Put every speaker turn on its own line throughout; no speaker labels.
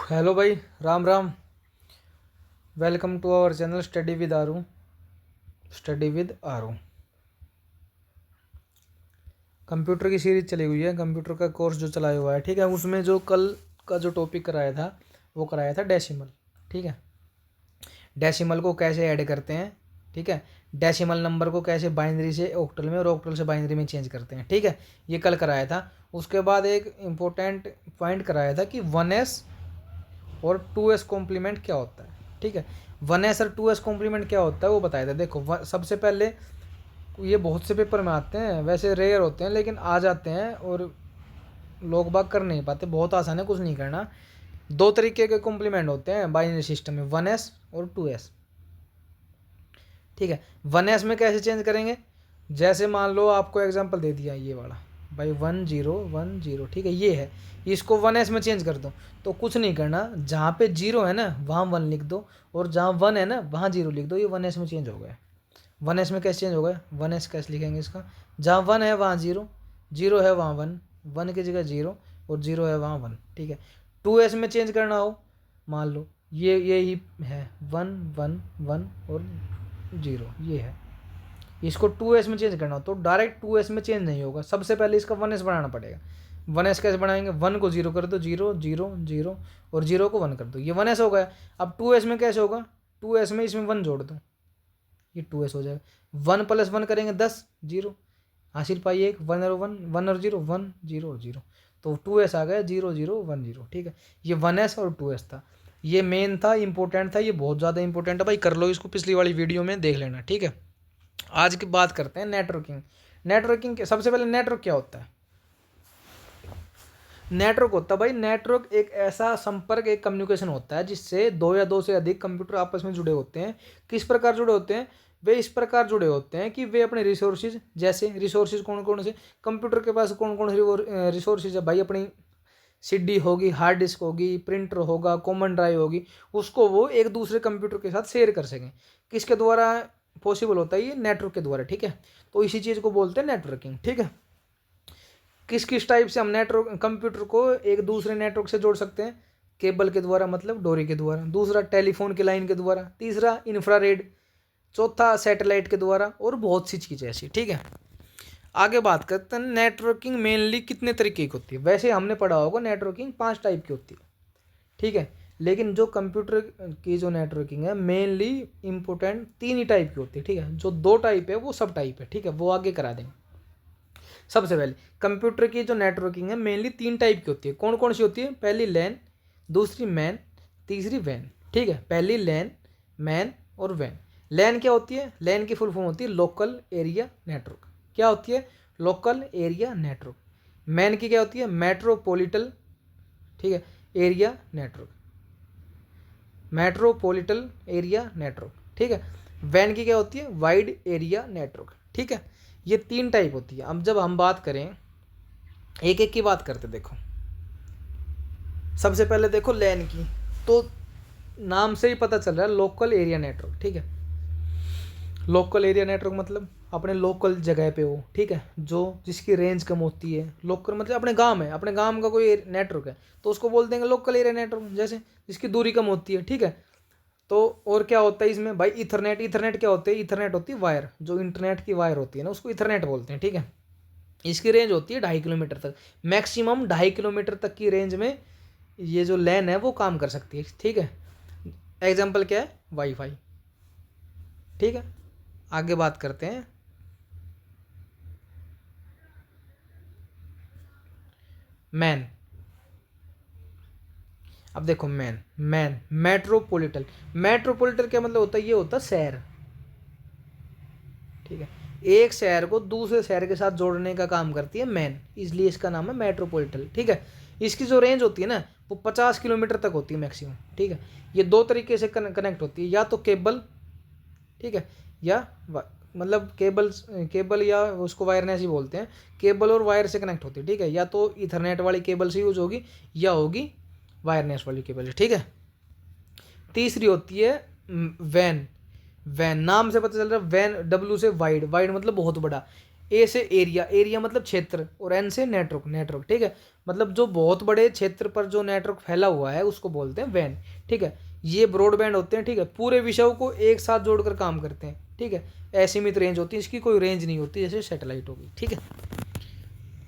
Hello भाई, Ram Ram. Welcome to our channel study with Aaru. Study with Aaru computer की series चली हुई है, कंप्यूटर का कोर्स जो चलाया हुआ है। ठीक है, उसमें जो कल का जो टॉपिक कराया था वो कराया था डेसिमल। ठीक है, डेसिमल को कैसे ऐड करते हैं। ठीक है, डेसिमल नंबर को कैसे बाइनरी से ऑक्टल में और ऑक्टल से बाइनरी में चेंज करते हैं। ठीक है, ये कल कराया था। उसके बाद एक इम्पोर्टेंट पॉइंट कराया था कि 1s और 2s कॉम्प्लीमेंट क्या होता है। ठीक है, 1s और 2s कॉम्प्लीमेंट क्या होता है वो बताया था। देखो, सबसे पहले ये बहुत से पेपर में आते हैं, वैसे रेयर होते हैं लेकिन आ जाते हैं और लोग बाग कर नहीं पाते। बहुत आसान है, कुछ नहीं करना। दो तरीके के कॉम्प्लीमेंट होते हैं बाइनरी सिस्टम में, 1s और 2s। ठीक है, 1s में कैसे चेंज करेंगे, जैसे मान लो आपको एग्जांपल दे दिया ये वाला भाई 1010। ठीक है, ये है, इसको 1s में चेंज कर दो। तो कुछ नहीं करना, जहाँ पे जीरो है ना वहाँ 1 लिख दो, और जहाँ 1 है ना वहाँ 0 लिख दो। ये 1s में चेंज हो गया। 1s में कैसे चेंज हो गया, 1s कैसे लिखेंगे इसका, जहाँ 1 है वहाँ 0, 0 है वहाँ 1, 1 की जगह 0 और 0 है वहाँ 1। ठीक है, 2s में चेंज करना हो, मान लो ये ही है 1 1 1 और 0, ये है। इसको 2s में चेंज करना हो तो डायरेक्ट 2s में चेंज नहीं होगा, सबसे पहले इसका 1s बनाना पड़ेगा। 1s कैसे बनाएंगे, 1 को 0 कर दो, 0 0 0 और 0 को 1 कर दो, ये 1s हो गया। अब 2s में कैसे होगा, 2s में इसमें 1 जोड़ दो, ये 2s हो जाएगा। 1 + 1 करेंगे 10, 0 हासिल पाइए, 1 और 1, 1 और 0, 1 0 0, तो 2s आ गया, 0 0 1 0। ठीक है, ये 1s और 2s था। ये मेन था, इंपॉर्टेंट था, ये बहुत ज़्यादा इंपॉर्टेंट है भाई, कर लो इसको, पिछली वाली वीडियो में देख लेना। ठीक है, आज की बात करते हैं नेटवर्किंग। नेटवर्किंग के सबसे पहले नेटवर्क क्या होता है। नेटवर्क होता है भाई, नेटवर्क एक ऐसा संपर्क, एक कम्युनिकेशन होता है जिससे दो या दो से अधिक कंप्यूटर आपस में जुड़े होते हैं। किस प्रकार जुड़े होते हैं, वे इस प्रकार जुड़े होते हैं कि वे अपने रिसोर्सेज, जैसे रिसोर्सेज कौन कौन से, कंप्यूटर के पास कौन कौन से रिसोर्सेज है भाई, अपनी सीडी होगी, हार्ड डिस्क होगी, प्रिंटर होगा, कॉमन ड्राइव होगी, उसको वो एक दूसरे कंप्यूटर के साथ शेयर कर सकें। किसके द्वारा पॉसिबल होता है, ये नेटवर्क के द्वारा। ठीक है, तो इसी चीज़ को बोलते हैं नेटवर्किंग। ठीक है, किस किस टाइप से हम नेटवर्क कंप्यूटर को एक दूसरे नेटवर्क से जोड़ सकते हैं, केबल के द्वारा मतलब डोरी के द्वारा, दूसरा टेलीफोन की लाइन के द्वारा, तीसरा इंफ्रारेड, चौथा सैटेलाइट के द्वारा, और बहुत सी चीज़ें ऐसी। ठीक है, आगे बात करते हैं नेटवर्किंग मेनली कितने तरीके की होती है। वैसे हमने पढ़ा होगा नेटवर्किंग 5 टाइप की होती है। ठीक है, लेकिन जो कंप्यूटर की जो नेटवर्किंग है मेनली इंपॉर्टेंट 3 ही टाइप की होती है। ठीक है, जो 2 टाइप है वो सब टाइप है। ठीक है, वो आगे करा देंगे। सबसे पहले कंप्यूटर की जो नेटवर्किंग है मेनली 3 टाइप की होती है। कौन कौन सी होती है, पहली लैन, दूसरी मैन, तीसरी वैन। ठीक है, पहली लैन, मैन और वैन। लैन क्या होती है, लैन की फुल फॉर्म होती है लोकल एरिया नेटवर्क। क्या होती है, लोकल एरिया नेटवर्क। मैन की क्या होती है, मेट्रोपॉलिटन, ठीक है, area network, metropolitan area network. ठीक है, वैन की क्या होती है, वाइड एरिया नेटवर्क। ठीक है, ये 3 टाइप होती है। अब जब हम बात करें एक एक की बात करते, देखो सबसे पहले देखो लैन की, तो नाम से ही पता चल रहा है लोकल एरिया नेटवर्क। ठीक है, लोकल एरिया नेटवर्क मतलब अपने लोकल जगह पे हो। ठीक है, जो जिसकी रेंज कम होती है, लोकल मतलब अपने गांव में, अपने गांव का कोई नेटवर्क है तो उसको बोल देंगे लोकल एरिया नेटवर्क, जैसे जिसकी दूरी कम होती है। ठीक है, तो और क्या होता है इसमें भाई, इथरनेट। इथरनेट क्या होती है, इथरनेट होती है वायर, जो इंटरनेट की वायर होती है ना उसको इथरनेट बोलते हैं। ठीक है, इसकी रेंज होती है 2.5 किलोमीटर तक, मैक्सिमम 2.5 किलोमीटर तक की रेंज में ये जो लैन है वो काम कर सकती है। ठीक है, एग्जाम्पल क्या है, वाईफाई। ठीक है, आगे बात करते हैं मैन। अब देखो मैन, मैन मेट्रोपॉलिटन। मेट्रोपॉलिटन क्या मतलब होता है, ये होता है शहर। ठीक है, एक शहर को दूसरे शहर के साथ जोड़ने का काम करती है मैन, इसलिए इसका नाम है मेट्रोपॉलिटन। ठीक है, इसकी जो रेंज होती है ना वो 50 किलोमीटर तक होती है मैक्सिमम। ठीक है, ये 2 तरीके से कनेक्ट होती है, या तो केबल, ठीक है, या मतलब केबल, केबल या उसको वायरनेस ही बोलते हैं, केबल और वायर से कनेक्ट होती है। ठीक है, या तो इथरनेट वाली केबल से यूज होगी या होगी वायरनेस वाली केबल। ठीक है, तीसरी होती है वैन। वैन नाम से पता चल रहा है, वैन, डब्ल्यू से वाइड, वाइड मतलब बहुत बड़ा। ए से एरिया, एरिया मतलब क्षेत्र, और एन से नेटवर्क, नेटवर्क, ठीक है। मतलब जो बहुत बड़े क्षेत्र पर जो नेटवर्क फैला हुआ है उसको बोलते हैं वैन, ठीक है। ये ब्रॉडबैंड होते हैं, ठीक है, पूरे विषयों को एक साथ जोड़कर काम करते हैं, ठीक है। असीमित रेंज होती है, इसकी कोई रेंज नहीं होती, जैसे सैटेलाइट होगी, ठीक है।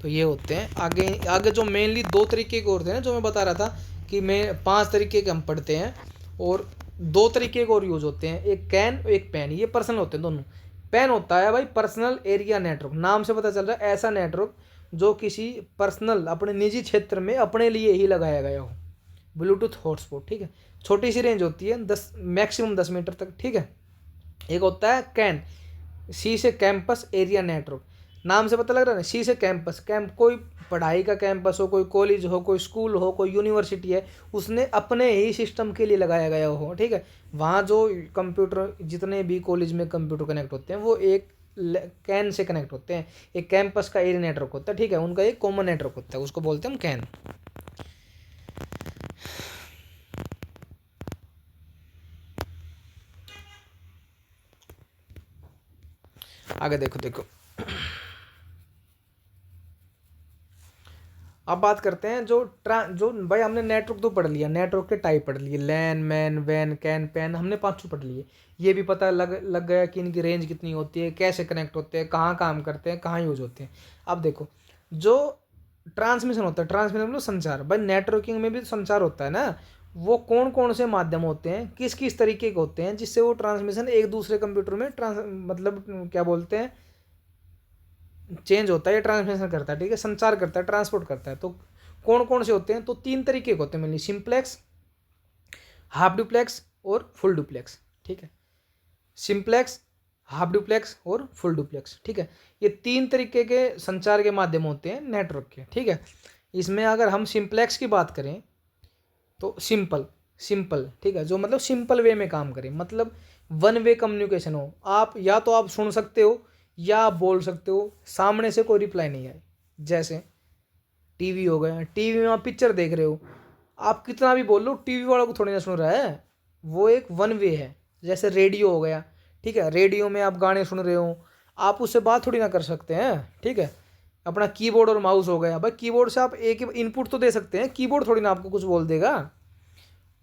तो ये होते हैं। आगे आगे जो मेनली दो तरीके के और थे ना, जो मैं बता रहा था कि मैं 5 तरीके के हम पढ़ते हैं, और 2 तरीके के और यूज होते हैं, एक कैन एक पैन। ये पर्सनल होते हैं दोनों। पैन होता है भाई पर्सनल एरिया नेटवर्क, नाम से पता चल रहा है ऐसा नेटवर्क जो किसी पर्सनल अपने निजी क्षेत्र में अपने लिए ही लगाया गया हो, ब्लूटूथ हॉटस्पॉट, ठीक है। छोटी सी रेंज होती है 10 मैक्सिमम 10 मीटर तक, ठीक है। एक होता है कैन, सी से कैंपस एरिया नेटवर्क, नाम से पता लग रहा है ना, सी से कैंपस, कोई पढ़ाई का कैंपस हो, कोई कॉलेज हो, कोई स्कूल हो, कोई यूनिवर्सिटी है, उसने अपने ही सिस्टम के लिए लगाया गया हो, ठीक है। वहाँ जो कंप्यूटर, जितने भी कॉलेज में कंप्यूटर कनेक्ट होते हैं वो एक कैन से कनेक्ट होते हैं। एक कैंपस का एरिया नेटवर्क होता है, ठीक है, उनका एक कॉमन नेटवर्क होता है, उसको बोलते हैं हम कैन। आगे देखो देखो, अब बात करते हैं जो भाई हमने नेटवर्क तो पढ़ लिया, नेटवर्क के टाइप पढ़ लिए, लैन, मैन, वैन, कैन, पैन, हमने 5 पढ़ लिए। ये भी पता लग गया कि इनकी रेंज कितनी होती है, कैसे कनेक्ट होते हैं, कहाँ काम करते हैं, कहाँ यूज होते हैं। अब देखो जो ट्रांसमिशन होता है, ट्रांसमिशन मतलब संचार, भाई नेटवर्किंग में भी संचार होता है ना, वो कौन कौन से माध्यम होते हैं, किस किस तरीके के होते हैं जिससे वो ट्रांसमिशन एक दूसरे कंप्यूटर में मतलब क्या बोलते हैं, चेंज होता है या ट्रांसमिशन करता है, ठीक है, संचार करता है, ट्रांसपोर्ट करता है। तो कौन कौन से होते हैं, तो 3 तरीके के होते हैं मेनली, सिंप्लेक्स, हाफ डुप्लेक्स और फुल डुप्लेक्स, ठीक है। सिंप्लेक्स, हाफ डुप्लेक्स और फुल डुप्लेक्स, ठीक है। ये 3 तरीके के संचार के माध्यम होते हैं नेटवर्क के, ठीक है। इसमें अगर हम सिंप्लेक्स की बात करें तो सिंपल, ठीक है, जो मतलब सिंपल वे में काम करे, मतलब 1 वे कम्युनिकेशन हो, आप या तो आप सुन सकते हो या आप बोल सकते हो, सामने से कोई रिप्लाई नहीं आए। जैसे टीवी हो गया, टीवी में आप पिक्चर देख रहे हो, आप कितना भी बोल लो टीवी वाला को थोड़ी ना सुन रहा है, वो एक 1 वे है। जैसे रेडियो हो गया, ठीक है, रेडियो में आप गाने सुन रहे हो, आप उससे बात थोड़ी ना कर सकते हैं, ठीक है। अपना कीबोर्ड और माउस हो गया, भाई कीबोर्ड से आप एक ही इनपुट तो दे सकते हैं, कीबोर्ड थोड़ी ना आपको कुछ बोल देगा।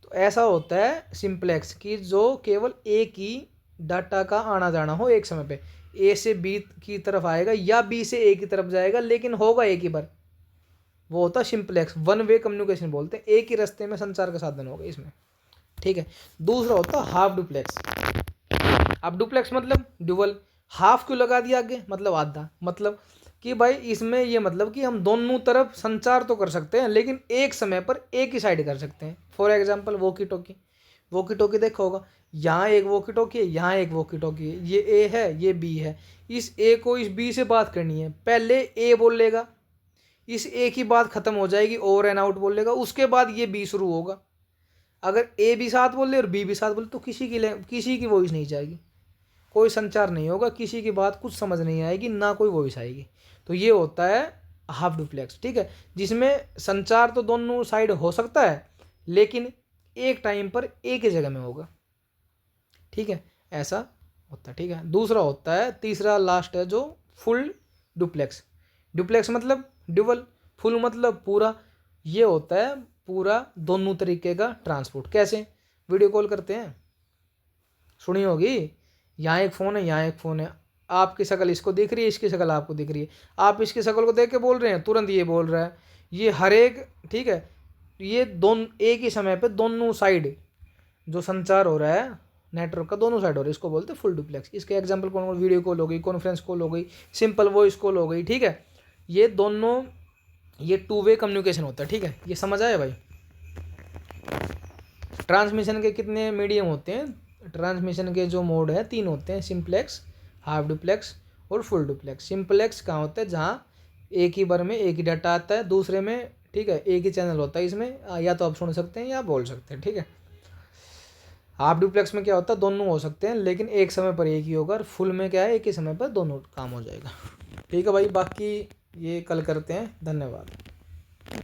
तो ऐसा होता है सिंप्लेक्स की, जो केवल एक ही डाटा का आना जाना हो एक समय पे, ए से बी की तरफ आएगा या बी से ए की तरफ जाएगा, लेकिन होगा एक ही बार, वो होता है सिंप्लेक्स, 1 वे कम्युनिकेशन बोलते हैं, एक ही रास्ते में संचार का साधन होगा इसमें, ठीक है। दूसरा होता है हाफ डुप्लेक्स। अब डुप्लेक्स मतलब डुअल, हाफ क्यों लगा दिया आगे, मतलब आधा, मतलब कि भाई इसमें ये मतलब कि हम दोनों तरफ संचार तो कर सकते हैं लेकिन एक समय पर एक ही साइड कर सकते हैं। For example walkie talkie, walkie talkie देखा होगा, यहाँ एक वॉकी टॉकी है, यहाँ एक वॉकी टॉकी है, ये ए है ये बी है, इस ए को इस बी से बात करनी है, पहले ए बोलेगा, इस ए की बात खत्म हो जाएगी, ओवर एंड आउट बोलेगा, उसके बाद ये बी शुरू होगा। अगर ए भी साथ बोले और बी भी साथ बोले तो किसी की वॉइस नहीं जाएगी, कोई संचार नहीं होगा, किसी की बात कुछ समझ नहीं आएगी, ना कोई वॉइस आएगी। तो ये होता है हाफ डुप्लेक्स, ठीक है, जिसमें संचार तो दोनों साइड हो सकता है लेकिन एक टाइम पर एक ही जगह में होगा, ठीक है, ऐसा होता है, ठीक है। दूसरा होता है, तीसरा लास्ट है जो फुल डुप्लेक्स। डुप्लेक्स मतलब डुअल, फुल मतलब पूरा। ये होता है पूरा दोनों तरीके का ट्रांसपोर्ट। कैसे, वीडियो कॉल करते हैं, सुनी होगी, यहाँ एक फ़ोन है यहाँ एक फ़ोन है, आपकी शक्ल इसको दिख रही है, इसकी शक्ल आपको दिख रही है, आप इसकी शक्ल को देख के बोल रहे हैं, तुरंत ये बोल रहा है, ये हर एक, ठीक है। ये दोनों एक ही समय पे दोनों साइड जो संचार हो रहा है नेटवर्क का, दोनों साइड हो रहा है, इसको बोलते हैं फुल डुप्लेक्स। इसके एग्जांपल कौन, वीडियो कॉल हो गई, कॉन्फ्रेंस कॉल हो गई, सिंपल वॉइस कॉल हो गई, ठीक है। ये दोनों, ये 2 वे कम्युनिकेशन होता है, ठीक है। ये समझ आया भाई। ट्रांसमिशन के कितने मीडियम होते हैं, ट्रांसमिशन के जो मोड है 3 होते हैं, सिंप्लेक्स, हाफ डुप्लेक्स और फुल डुप्लेक्स। सिंप्लेक्स कहाँ होता है, जहाँ एक ही बार में एक ही डाटा आता है, दूसरे में, ठीक है, एक ही चैनल होता है, इसमें या तो आप सुन सकते हैं या बोल सकते हैं, ठीक है। हाफ डुप्लेक्स में क्या होता है, दोनों हो सकते हैं लेकिन एक समय पर एक ही होगा, और फुल में क्या है, एक ही समय पर दोनों काम हो जाएगा, ठीक है भाई। बाकी ये कल करते हैं, धन्यवाद।